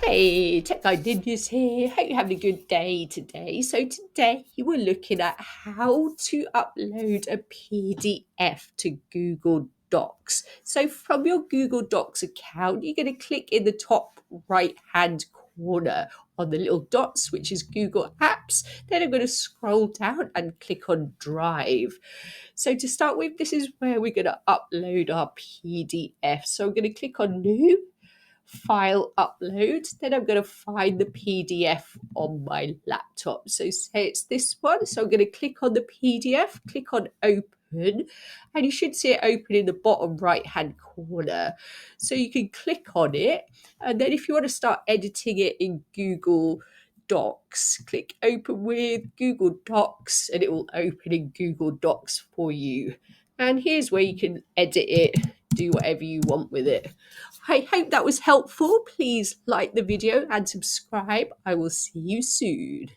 Hey, Tech Guy Ninjas here. Hope you're having a good day today. So today we're looking at how to upload a PDF to Google Docs. So from your Google Docs account, you're going to click in the top right-hand corner on the little dots, which is Google Apps. Then I'm going to scroll down and click on Drive. So to start with, this is where we're going to upload our PDF. So I'm going to click on New, File, Upload. Then I'm going to find the PDF on my laptop. So say it's this one. So I'm going to click on the PDF, click on Open, and you should see it open in the bottom right hand corner. So you can click on it, and then if you want to start editing it in Google Docs, click Open with Google Docs, and it will open in Google Docs for you. And here's where you can edit it, do whatever you want with it. I hope that was helpful. Please like the video and subscribe. I will see you soon.